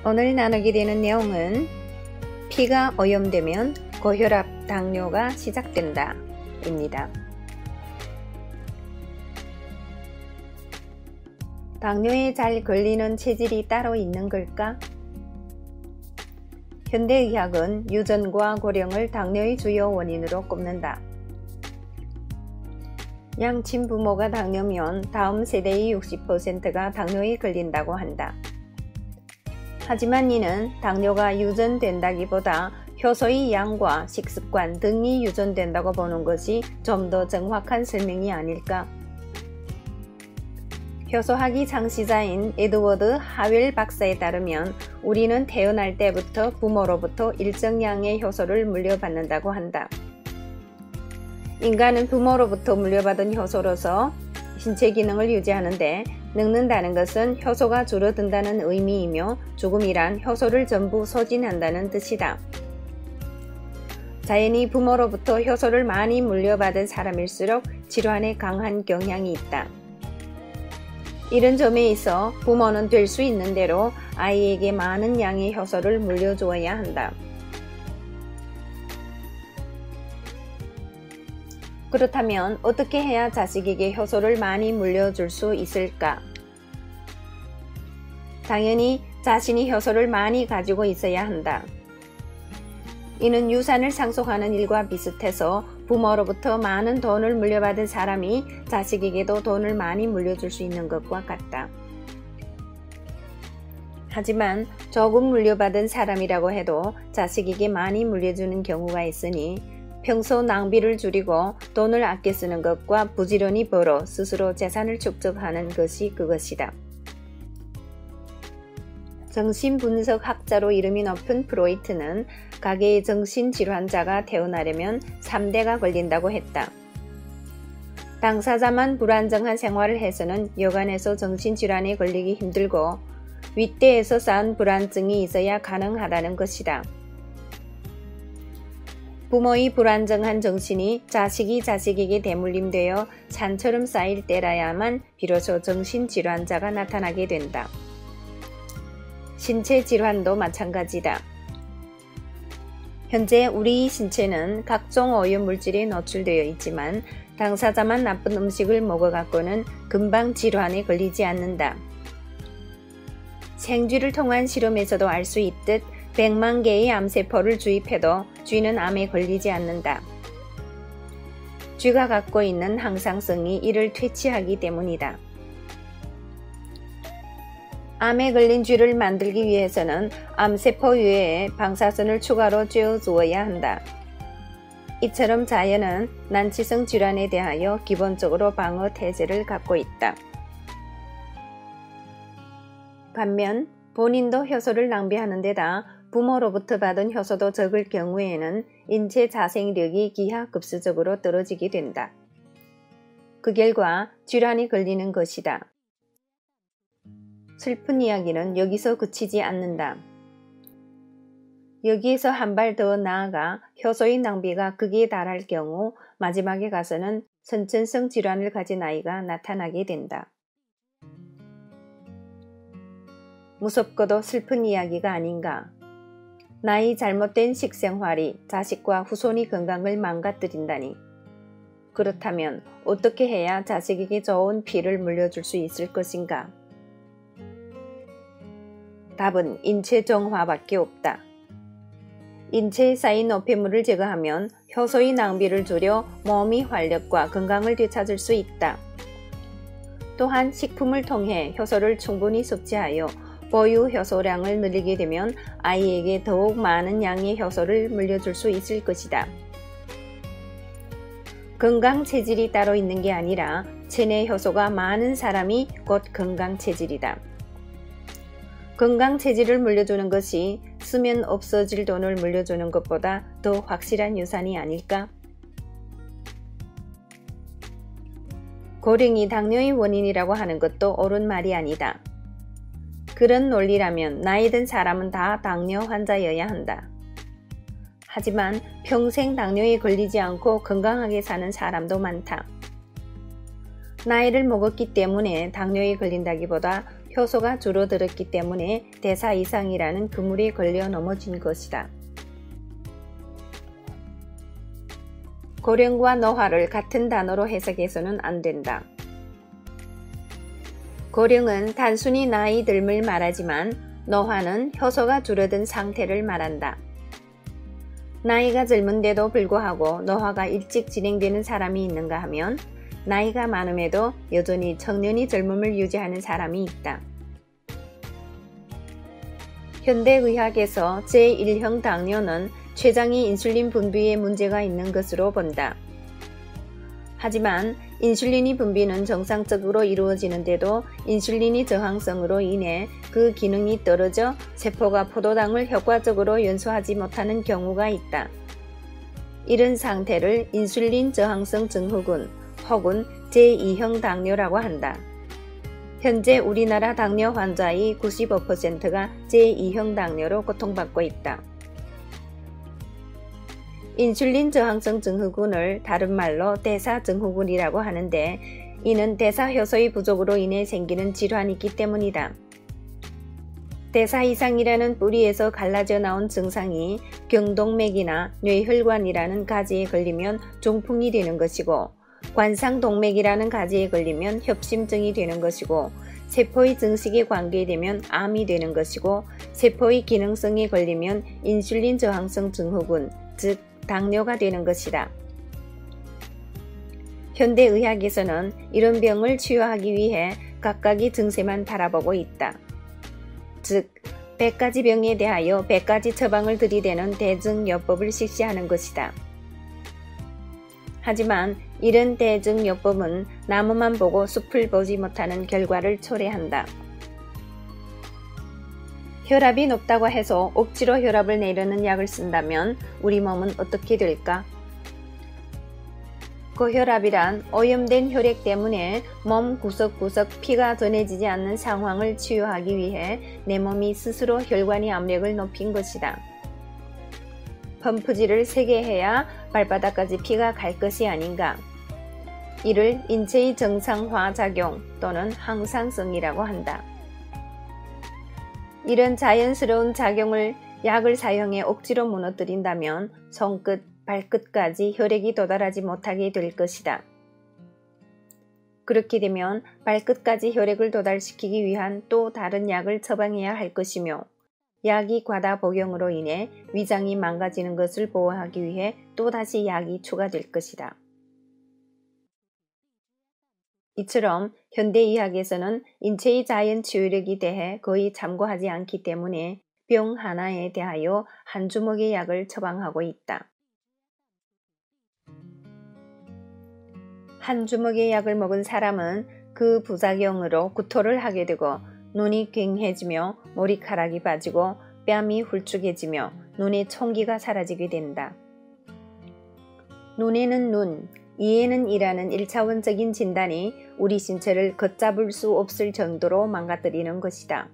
오늘 나누게 되는 내용은 피가 오염되면 고혈압, 당뇨가 시작된다 입니다. 당뇨에 잘 걸리는 체질이 따로 있는 걸까? 현대의학은 유전과 고령을 당뇨의 주요 원인으로 꼽는다. 양친 부모가 당뇨면 다음 세대의 60%가 당뇨에 걸린다고 한다. 하지만 이는 당뇨가 유전된다기보다 효소의 양과 식습관 등이 유전된다고 보는 것이 좀 더 정확한 설명이 아닐까? 효소학의 창시자인 에드워드 하웰 박사에 따르면 우리는 태어날 때부터 부모로부터 일정량의 효소를 물려받는다고 한다. 인간은 부모로부터 물려받은 효소로서 신체 기능을 유지하는데 늙는다는 것은 효소가 줄어든다는 의미이며 죽음이란 효소를 전부 소진한다는 뜻이다. 자연히 부모로부터 효소를 많이 물려받은 사람일수록 질환에 강한 경향이 있다. 이런 점에 있어 부모는 될 수 있는 대로 아이에게 많은 양의 효소를 물려주어야 한다. 그렇다면 어떻게 해야 자식에게 효소를 많이 물려줄 수 있을까? 당연히 자신이 효소를 많이 가지고 있어야 한다. 이는 유산을 상속하는 일과 비슷해서 부모로부터 많은 돈을 물려받은 사람이 자식에게도 돈을 많이 물려줄 수 있는 것과 같다. 하지만 조금 물려받은 사람이라고 해도 자식에게 많이 물려주는 경우가 있으니 평소 낭비를 줄이고 돈을 아껴 쓰는 것과 부지런히 벌어 스스로 재산을 축적하는 것이 그것이다. 정신분석학자로 이름이 높은 프로이트는 가계의 정신질환자가 태어나려면 3대가 걸린다고 했다. 당사자만 불안정한 생활을 해서는 여간해서 정신질환에 걸리기 힘들고 윗대에서 쌓은 불안증이 있어야 가능하다는 것이다. 부모의 불안정한 정신이 자식이 자식에게 대물림되어 산처럼 쌓일 때라야만 비로소 정신질환자가 나타나게 된다. 신체 질환도 마찬가지다. 현재 우리 신체는 각종 오염 물질에 노출되어 있지만 당사자만 나쁜 음식을 먹어갖고는 금방 질환에 걸리지 않는다. 생쥐를 통한 실험에서도 알 수 있듯 100만 개의 암세포를 주입해도 쥐는 암에 걸리지 않는다. 쥐가 갖고 있는 항상성이 이를 퇴치하기 때문이다. 암에 걸린 쥐를 만들기 위해서는 암세포 외에 방사선을 추가로 쬐어주어야 한다. 이처럼 자연은 난치성 질환에 대하여 기본적으로 방어 태세를 갖고 있다. 반면 본인도 효소를 낭비하는 데다 부모로부터 받은 효소도 적을 경우에는 인체 자생력이 기하급수적으로 떨어지게 된다. 그 결과 질환이 걸리는 것이다. 슬픈 이야기는 여기서 그치지 않는다. 여기에서 한 발 더 나아가 효소의 낭비가 극에 달할 경우 마지막에 가서는 선천성 질환을 가진 아이가 나타나게 된다. 무섭고도 슬픈 이야기가 아닌가. 나의 잘못된 식생활이 자식과 후손의 건강을 망가뜨린다니. 그렇다면 어떻게 해야 자식에게 좋은 피를 물려줄 수 있을 것인가? 답은 인체 정화밖에 없다. 인체에 쌓인 노폐물을 제거하면 효소의 낭비를 줄여 몸의 활력과 건강을 되찾을 수 있다. 또한 식품을 통해 효소를 충분히 섭취하여 보유 효소량을 늘리게 되면 아이에게 더욱 많은 양의 효소를 물려줄 수 있을 것이다. 건강 체질이 따로 있는 게 아니라 체내 효소가 많은 사람이 곧 건강 체질이다. 건강 체질을 물려주는 것이 쓰면 없어질 돈을 물려주는 것보다 더 확실한 유산이 아닐까? 고령이 당뇨의 원인이라고 하는 것도 옳은 말이 아니다. 그런 논리라면 나이 든 사람은 다 당뇨 환자여야 한다. 하지만 평생 당뇨에 걸리지 않고 건강하게 사는 사람도 많다. 나이를 먹었기 때문에 당뇨에 걸린다기보다 효소가 줄어들었기 때문에 대사 이상이라는 그물에 걸려 넘어진 것이다. 고령과 노화를 같은 단어로 해석해서는 안 된다. 고령은 단순히 나이 듦을 말하지만 노화는 효소가 줄어든 상태를 말한다. 나이가 젊은데도 불구하고 노화가 일찍 진행되는 사람이 있는가 하면 나이가 많음에도 여전히 청년이 젊음을 유지하는 사람이 있다. 현대의학에서 제1형 당뇨는 췌장이 인슐린 분비에 문제가 있는 것으로 본다. 하지만 인슐린이 분비는 정상적으로 이루어지는데도 인슐린이 저항성으로 인해 그 기능이 떨어져 세포가 포도당을 효과적으로 연소하지 못하는 경우가 있다. 이런 상태를 인슐린 저항성 증후군 혹은 제2형 당뇨라고 한다. 현재 우리나라 당뇨 환자의 95%가 제2형 당뇨로 고통받고 있다. 인슐린 저항성 증후군을 다른 말로 대사증후군이라고 하는데 이는 대사효소의 부족으로 인해 생기는 질환이기 때문이다. 대사 이상이라는 뿌리에서 갈라져 나온 증상이 경동맥이나 뇌혈관이라는 가지에 걸리면 중풍이 되는 것이고 관상동맥이라는 가지에 걸리면 협심증이 되는 것이고 세포의 증식에 관계되면 암이 되는 것이고 세포의 기능성에 걸리면 인슐린 저항성 증후군, 즉 당뇨가 되는 것이다. 현대의학에서는 이런 병을 치유하기 위해 각각의 증세만 바라보고 있다. 즉 100가지 병에 대하여 100가지 처방을 들이대는 대증요법을 실시하는 것이다. 하지만 이런 대증요법은 나무만 보고 숲을 보지 못하는 결과를 초래한다. 혈압이 높다고 해서 억지로 혈압을 내리는 약을 쓴다면 우리 몸은 어떻게 될까? 고혈압이란 오염된 혈액 때문에 몸 구석구석 피가 전해지지 않는 상황을 치유하기 위해 내 몸이 스스로 혈관의 압력을 높인 것이다. 펌프질을 세게 해야 발바닥까지 피가 갈 것이 아닌가? 이를 인체의 정상화 작용 또는 항상성이라고 한다. 이런 자연스러운 작용을 약을 사용해 억지로 무너뜨린다면 손끝, 발끝까지 혈액이 도달하지 못하게 될 것이다. 그렇게 되면 발끝까지 혈액을 도달시키기 위한 또 다른 약을 처방해야 할 것이며 약이 과다 복용으로 인해 위장이 망가지는 것을 보호하기 위해 또다시 약이 추가될 것이다. 이처럼 현대의학에서는 인체의 자연 치유력에 대해 거의 참고하지 않기 때문에 병 하나에 대하여 한 주먹의 약을 처방하고 있다. 한 주먹의 약을 먹은 사람은 그 부작용으로 구토를 하게 되고 눈이 괭해지며 머리카락이 빠지고 뺨이 훌쭉해지며 눈의 총기가 사라지게 된다. 눈에는 눈, 이에는 이라는 1차원적인 진단이 우리 신체를 걷잡을 수 없을 정도로 망가뜨리는 것이다.